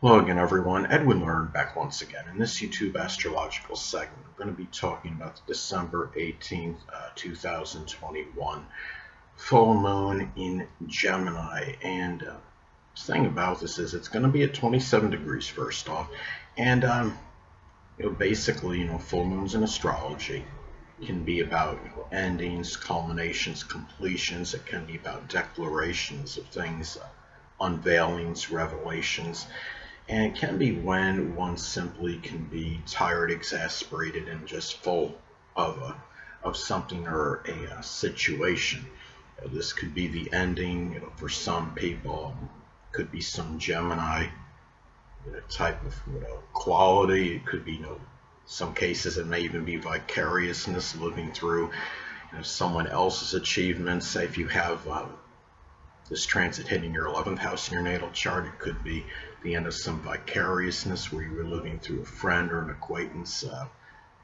Hello again, everyone. Edwin Learnard back once again. In this YouTube astrological segment, I'm going to be talking about the December 18th, 2021 full moon in Gemini. And the thing about this is it's going to be at 27 degrees first off. And, basically, full moons in astrology can be about endings, culminations, completions. It can be about declarations of things, unveilings, revelations. And it can be when one simply can be tired, exasperated, and just full of something or a situation. This could be the ending, for some people. Could be some Gemini, type of quality. It could be, some cases it may even be vicariousness, living through someone else's achievements. Say if you have this transit hitting your 11th house in your natal chart, it could be the end of some vicariousness where you were living through a friend or an acquaintance,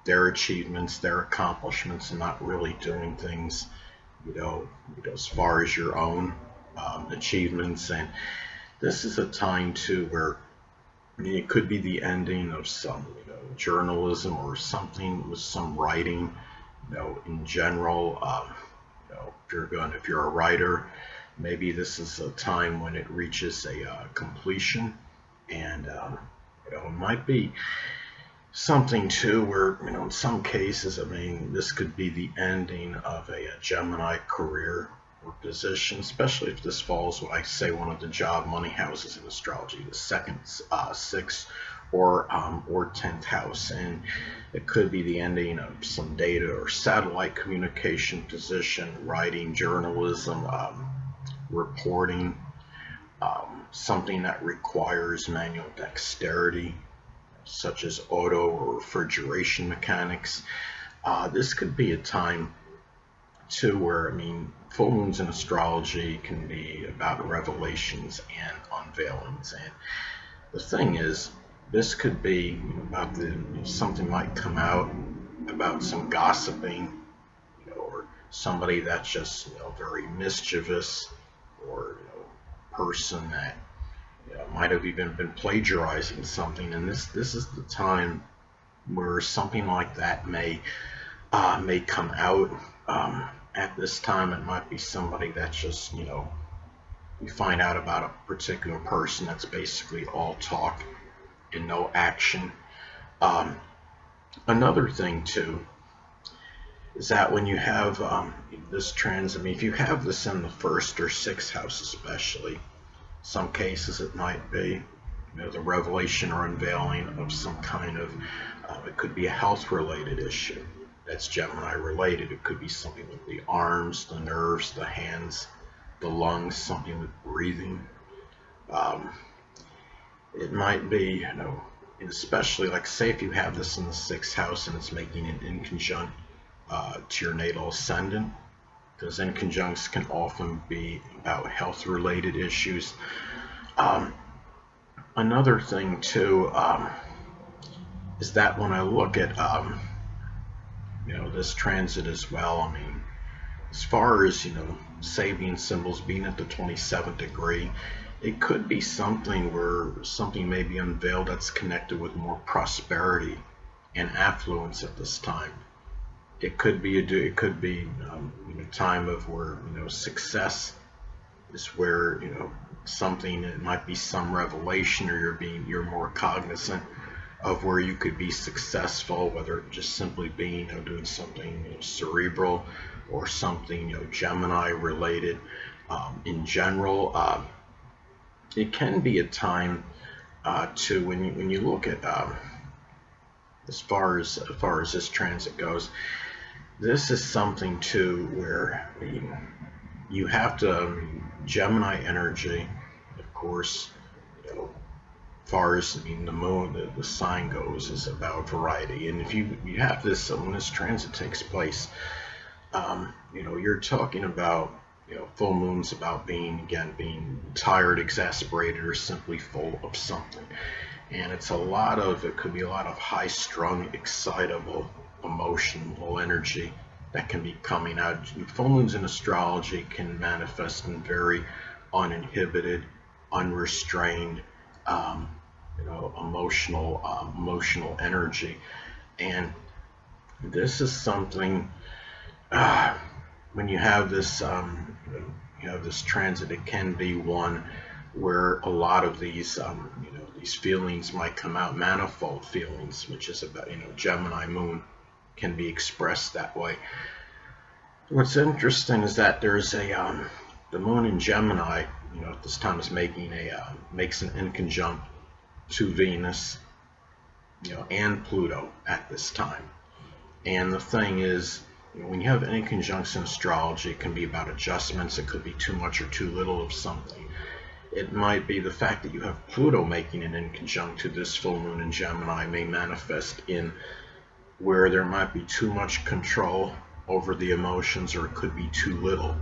their achievements, their accomplishments, and not really doing things, as far as your own achievements. And this is a time too where it could be the ending of some, journalism or something with some writing, in general. If you're a writer, maybe this is a time when it reaches a completion, and it might be something too where in some cases, this could be the ending of a Gemini career or position, especially if this falls, what I say, one of the job money houses in astrology, the second, sixth, or 10th house. And it could be the ending of some data or satellite communication position, writing, journalism, reporting, something that requires manual dexterity, such as auto or refrigeration mechanics. This could be a time too where, full moons in astrology can be about revelations and unveilings. And the thing is, this could be about something might come out about some gossiping, or somebody that's just very mischievous, or person that might have even been plagiarizing something. And this is the time where something like that may come out. At this time, it might be somebody that's just you find out about a particular person that's basically all talk and no action. Um, Another thing too is that when you have this transit, if you have this in the first or sixth house, especially, some cases it might be the revelation or unveiling of some kind of, it could be a health related issue that's Gemini related. It could be something with the arms, the nerves, the hands, the lungs, something with breathing. Um, it might be, especially like, say if you have this in the sixth house and it's making it in conjunct to your natal ascendant, because in conjuncts can often be about health related issues. Um, Another thing too, is that when I look at this transit as well, as far as Sabian symbols being at the 27th degree, it could be something where something may be unveiled that's connected with more prosperity and affluence at this time. It could be a time of where success is where something, it might be some revelation, or you're more cognizant of where you could be successful, whether just simply being doing something cerebral, or something Gemini related. In general, it can be a time to when you look at as far as this transit goes. This is something too where you have to, Gemini energy, of course, far as the moon, the sign goes, is about variety. And if you have this, when this transit takes place, you're talking about full moons about being tired, exasperated, or simply full of something. And it could be a lot of high strung, excitable, emotional energy that can be coming out. Full moons in astrology can manifest in very uninhibited, unrestrained, um, emotional energy. And this is something, uh, when you have this transit, it can be one where a lot of these feelings might come out, manifold feelings, which is about, Gemini moon can be expressed that way. What's interesting is that there's the moon in Gemini, at this time is makes an inconjunct to Venus, and Pluto at this time. And the thing is, when you have any conjuncts in astrology, it can be about adjustments. It could be too much or too little of something. It might be the fact that you have Pluto making an inconjunct to this full moon in Gemini may manifest in where there might be too much control over the emotions, or it could be too little.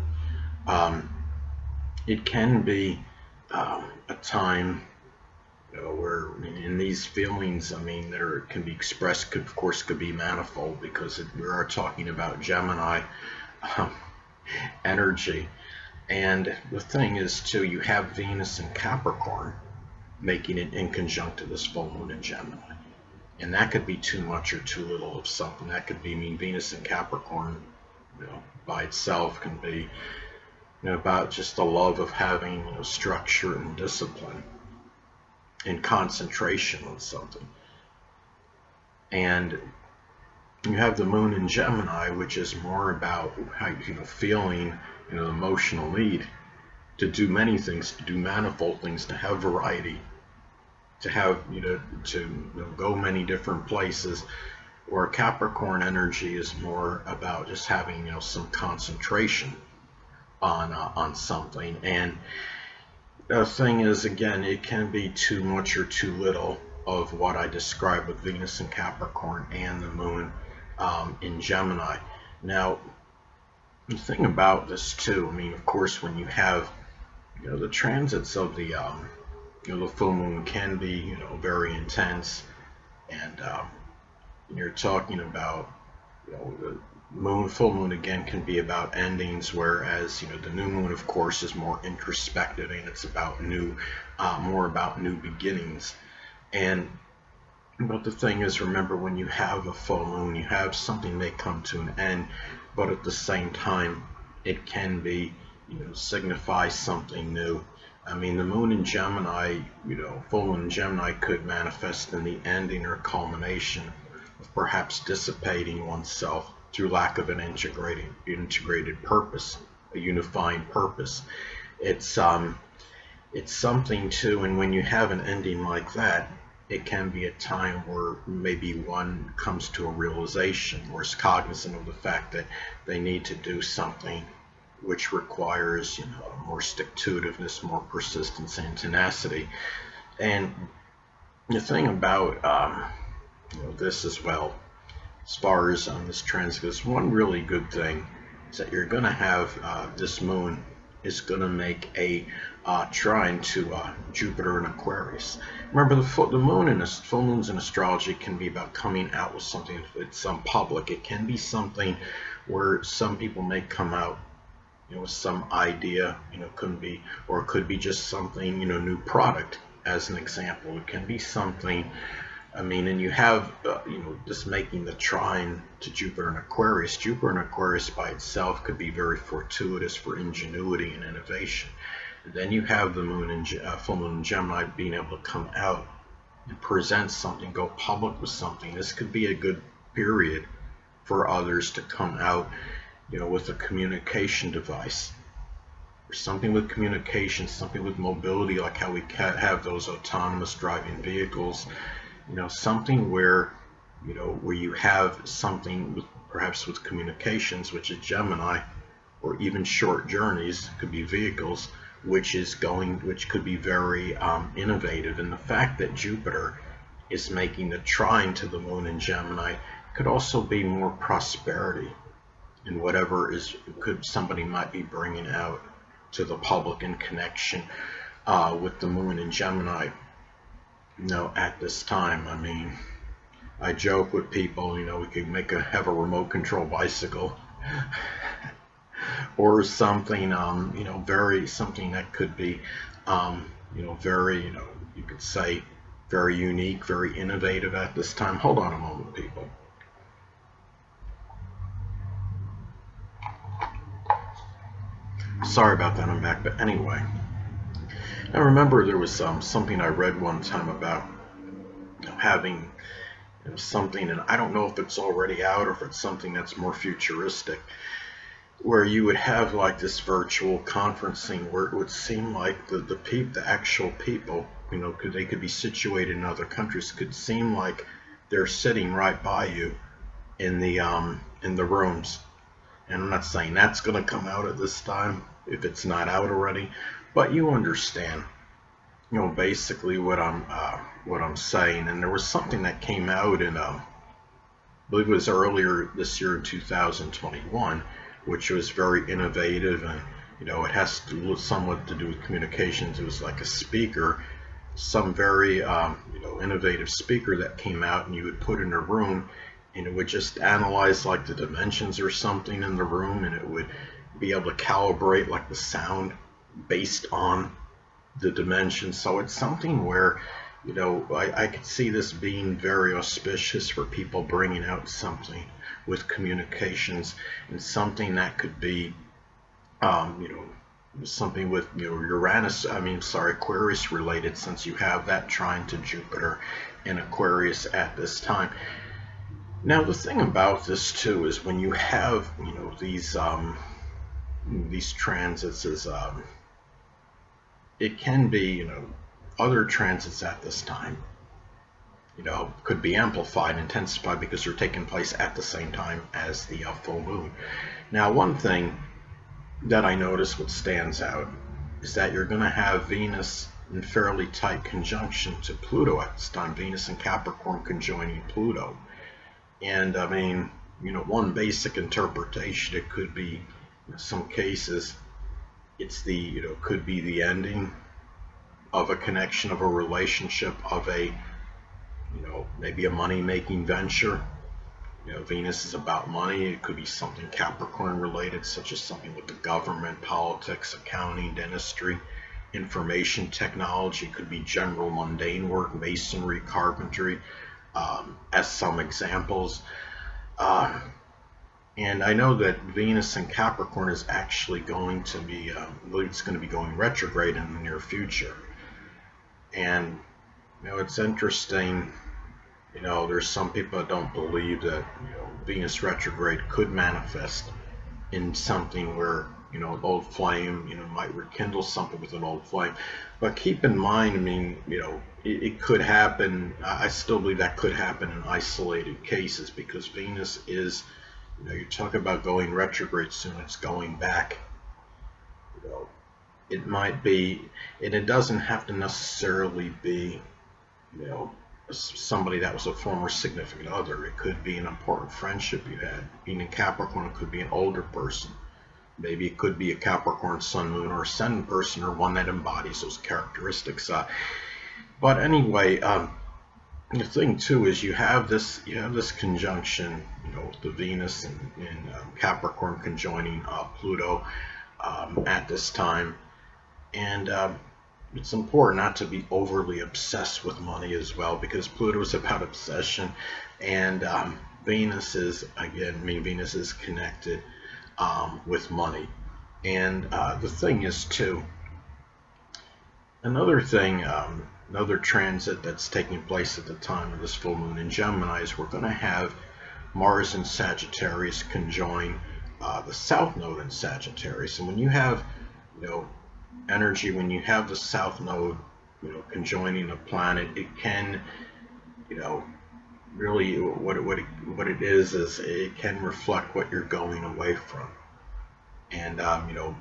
It can be a time where, in these feelings, there can be expressed, of course, could be manifold, because we are talking about Gemini um, energy. And the thing is, too, you have Venus in Capricorn making it in conjunct to this full moon in Gemini. And that could be too much or too little of something. That could be, Venus in Capricorn, by itself can be, about just the love of having, structure and discipline and concentration on something. And you have the moon in Gemini, which is more about how, feeling, emotional need to do many things, to do manifold things, to have variety, to have, go many different places. Or Capricorn energy is more about just having, some concentration on something. And the thing is, again, it can be too much or too little of what I described with Venus in Capricorn and the moon in Gemini. Now, the thing about this too, of course, when you have, the transits of the full moon can be, very intense, and you're talking about, the full moon again can be about endings, whereas, the new moon, of course, is more introspective, and it's about more about new beginnings. But the thing is, remember, when you have a full moon, you have something may come to an end, but at the same time, it can be, signify something new. The moon in Gemini, full moon in Gemini could manifest in the ending or culmination of perhaps dissipating oneself through lack of an integrated purpose, a unifying purpose. It's something too, and when you have an ending like that, it can be a time where maybe one comes to a realization, or is cognizant of the fact that they need to do something which requires, more stick-to-itiveness, more persistence and tenacity. And the thing about this as well, as far as this transit goes, one really good thing is that you're going to have this moon is going to make a trine to Jupiter in Aquarius. Remember, the moon and full moons in astrology can be about coming out with something. It's public. It can be something where some people may come out, with some idea, couldn't be, or it could be just something, new product. As an example, it can be something. And you have, just making the trine to Jupiter in Aquarius. Jupiter in Aquarius by itself could be very fortuitous for ingenuity and innovation. And then you have the moon in full moon in Gemini being able to come out and present something, go public with something. This could be a good period for others to come out, with a communication device, or something with communication, something with mobility, like how we have those autonomous driving vehicles. Something where, where you have something with, perhaps with communications, which is Gemini, or even short journeys, could be vehicles, which could be very innovative. And the fact that Jupiter is making the trine to the moon in Gemini could also be more prosperity in whatever somebody might be bringing out to the public in connection with the moon in Gemini. At this time, I joke with people, we could have a remote control bicycle or something, something that could be, very, you could say, very unique, very innovative at this time. Hold on a moment, people. Sorry about that, I'm back. But anyway, I remember there was something I read one time about having something, and I don't know if it's already out or if it's something that's more futuristic, where you would have like this virtual conferencing where it would seem like the actual people, they could be situated in other countries, could seem like they're sitting right by you in the rooms. And I'm not saying that's going to come out at this time if it's not out already, but you understand, basically what I'm saying. And there was something that came out in I believe it was earlier this year in 2021, which was very innovative, and it has to somewhat to do with communications. It was like a speaker, some very innovative speaker that came out, and you would put in a room, and it would just analyze like the dimensions or something in the room, and it would be able to calibrate like the sound based on the dimensions. So it's something where I could see this being very auspicious for people bringing out something with communications, and something that could be something with Aquarius related, since you have that trine to Jupiter in Aquarius at this time. Now the thing about this too is when you have these transits is it can be other transits at this time could be amplified, intensified, because they're taking place at the same time as the full moon. Now one thing that I notice what stands out is that you're going to have Venus in fairly tight conjunction to Pluto at this time. Venus and Capricorn conjoining Pluto. And I mean, one basic interpretation, it could be, in some cases, it's the, could be the ending of a connection, of a relationship, of a, maybe a money-making venture. Venus is about money. It could be something Capricorn related, such as something with the government, politics, accounting, dentistry, information technology. It could be general mundane work, masonry, carpentry, as some examples. And I know that Venus in Capricorn is actually going to be, it's going to be going retrograde in the near future. And it's interesting. There's some people that don't believe that Venus retrograde could manifest in something where an old flame might rekindle something with an old flame. But keep in mind, I mean, it could happen. I still believe that could happen in isolated cases, because Venus is, you talk about going retrograde soon, it's going back. It might be, and it doesn't have to necessarily be somebody that was a former significant other. It could be an important friendship you had. Being in Capricorn, it could be an older person. Maybe it could be a Capricorn sun, moon, or ascendant person, or one that embodies those characteristics. But anyway, the thing too is you have this conjunction, the Venus in Capricorn conjoining Pluto at this time, and it's important not to be overly obsessed with money as well, because Pluto is about obsession, and Venus is, again, Venus is connected with money. And the thing is too, another thing, another transit that's taking place at the time of this full moon in Gemini is we're going to have Mars in Sagittarius conjoin the South Node in Sagittarius. And when you have, energy, when you have the South Node, conjoining a planet, it can, really what it is it can reflect what you're going away from. And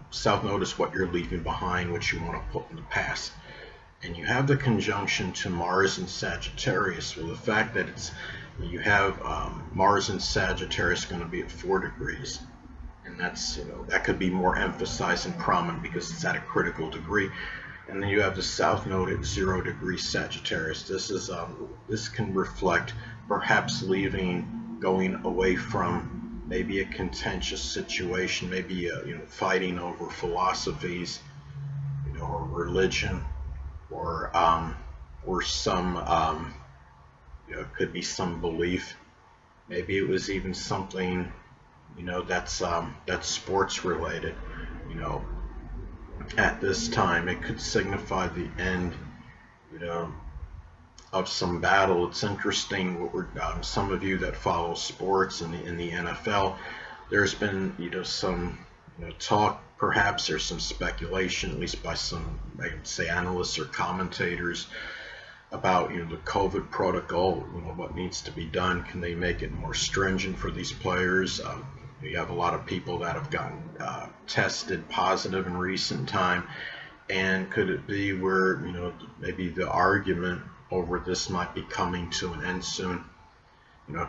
South Node is what you're leaving behind, what you want to put in the past. And you have the conjunction to Mars in Sagittarius. Well, the fact that you have Mars in Sagittarius going to be at 4 degrees. And that's, that could be more emphasized and prominent because it's at a critical degree. And then you have the South Node at 0 degrees Sagittarius. This can reflect perhaps leaving, going away from maybe a contentious situation, maybe fighting over philosophies, or religion, or or some, it could be some belief. Maybe it was even something, that's sports related. You know, at this time, it could signify the end, you know, of some battle. It's interesting what some of you that follow sports in the NFL. There's been, some, talk. Perhaps there's some speculation, at least by some, I would say, analysts or commentators, about the COVID protocol. What needs to be done. Can they make it more stringent for these players? You have a lot of people that have gotten tested positive in recent time, and could it be where maybe the argument over this might be coming to an end soon?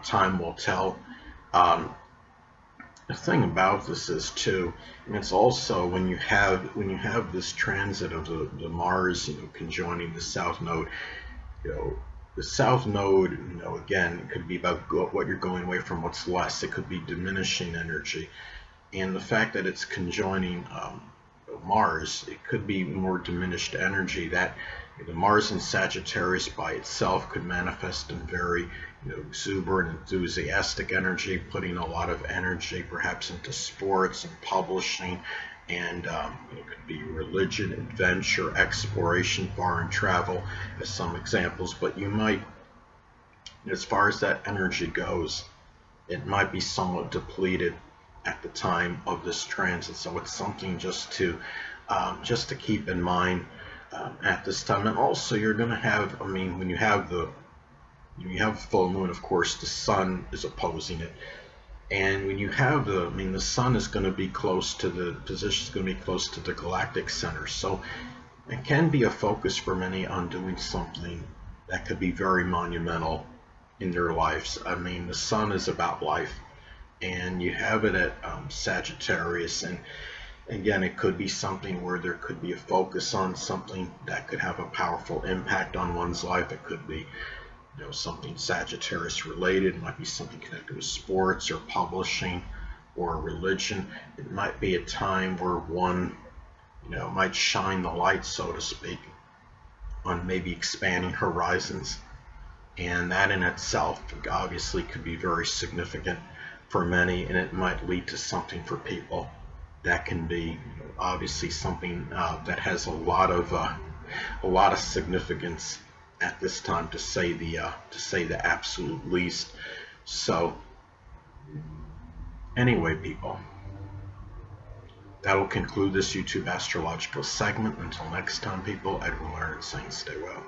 Time will tell. Um, the thing about this is too, and it's also when you have this transit of the Mars, conjoining the South Node. you know, the South Node, again, it could be about what you're going away from, what's less. It could be diminishing energy, and the fact that it's conjoining Mars, it could be more diminished energy. That the Mars in Sagittarius by itself could manifest in very exuberant, enthusiastic energy, putting a lot of energy perhaps into sports and publishing, and it could be religion, adventure, exploration, foreign travel as some examples. But you might, as far as that energy goes, it might be somewhat depleted at the time of this transit. So it's something just to keep in mind at this time. And also, you're going to have, when you have full moon, of course, the sun is opposing it. And when you have the sun is going to be close to the position, is going to be close to the galactic center. So it can be a focus for many on doing something that could be very monumental in their lives. The sun is about life, and you have it at Sagittarius, and again, it could be something where there could be a focus on something that could have a powerful impact on one's life. It could be something Sagittarius related. It might be something connected with sports or publishing or religion. It might be a time where one might shine the light, so to speak, on maybe expanding horizons, and that in itself obviously could be very significant for many, and it might lead to something for people that can be obviously something that has a lot of significance at this time, to say the absolute least. So anyway, people, that'll conclude this YouTube astrological segment. Until next time, people, Edwin Learnard saying stay well.